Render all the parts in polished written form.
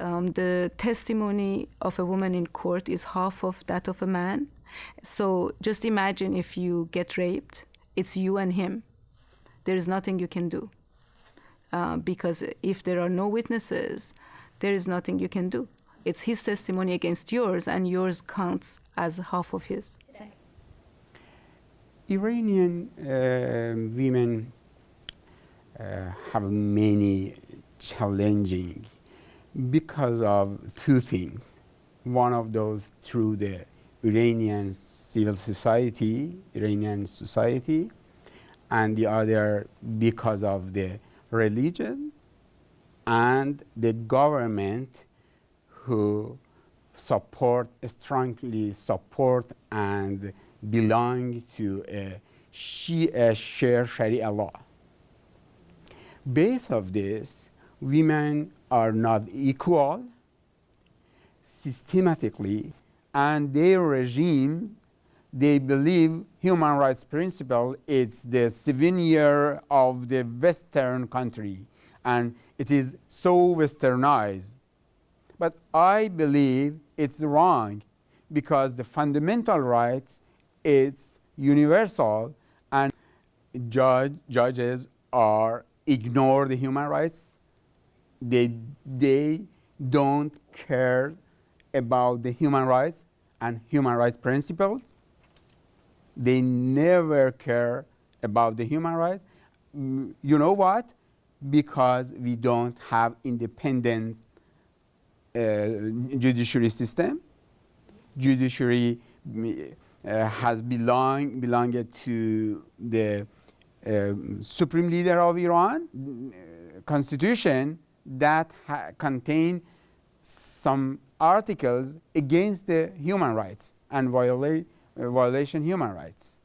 the testimony of a woman in court is half of that of a man. So just imagine if you get raped, it's you and him. There is nothing you can do. Because if there are no witnesses, there is nothing you can do. It's his testimony against yours, and yours counts as half of his. Iranian women have many challenging because of two things. One of those through the Iranian civil society, Iranian society, and the other because of the religion and the government who strongly support and belong to a Shia Sharia law. Based of this, women are not equal systematically, and their regime, they believe human rights principle is the souvenir of the Western country, and it is so westernized. But I believe it's wrong, because the fundamental right is universal, and judges are ignore the human rights. They don't care about the human rights and human rights principles. They never care about the human rights. You know what? Because we don't have independent judiciary system. Judiciary has belonged to the supreme leader of Iran. Constitution that contain some articles against the human rights and violation human rights.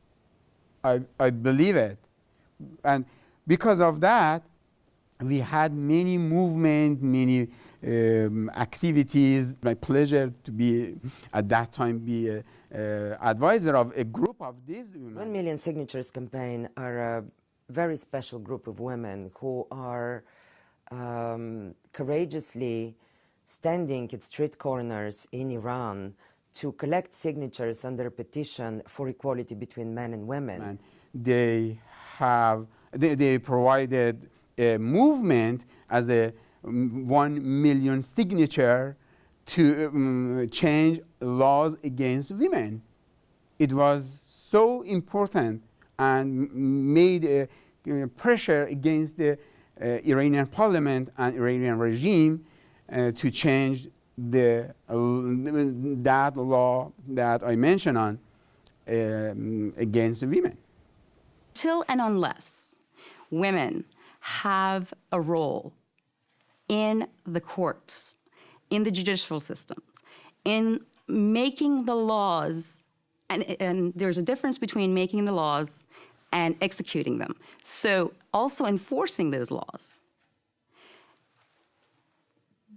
I believe it. And because of that, we had many movements, many activities. My pleasure to be, at that time, be an advisor of a group of these women. 1 Million Signatures campaign are a very special group of women who are courageously standing at street corners in Iran to collect signatures under a petition for equality between men and women. And they provided a movement as a 1 million signature to change laws against women. It was so important and made pressure against the Iranian parliament and Iranian regime to change that law that I mentioned on against women. Till and unless women have a role in the courts, in the judicial systems, in making the laws, and there's a difference between making the laws and executing them. So also enforcing those laws.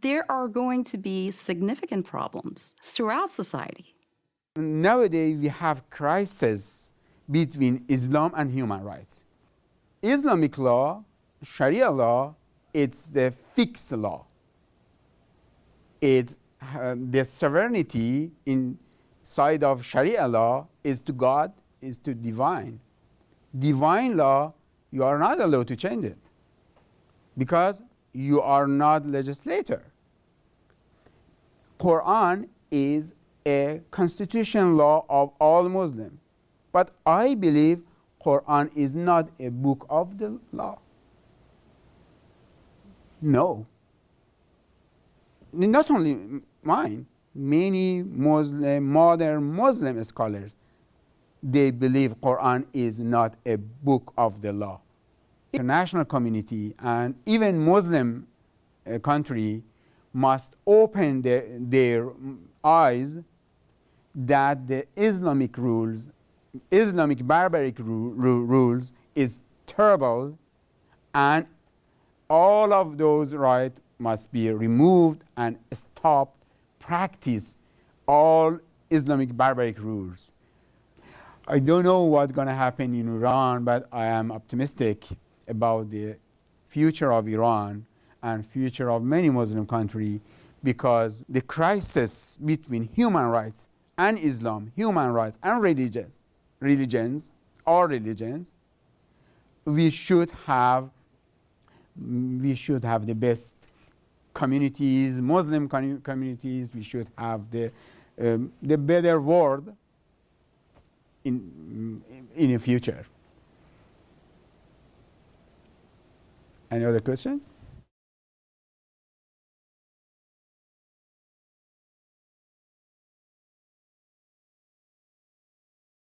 There are going to be significant problems throughout society. Nowadays, we have crisis between Islam and human rights. Islamic law, Sharia law, it's the fixed law. It's the sovereignty inside of Sharia law is to God, is to divine. Divine law, you are not allowed to change it because you are not legislator. Quran is a constitutional law of all Muslims. But I believe Quran is not a book of the law. No. Not only mine, many modern Muslim scholars, they believe Quran is not a book of the law. International community and even Muslim country must open their eyes that the Islamic rules, Islamic barbaric rules is terrible, and all of those rights must be removed and stop practice all Islamic barbaric rules. I don't know what's going to happen in Iran, but I am optimistic about the future of Iran and future of many Muslim countries, because the crisis between human rights and Islam, human rights and religions, we should have the best communities, Muslim communities. We should have the better world in the future. Any other question?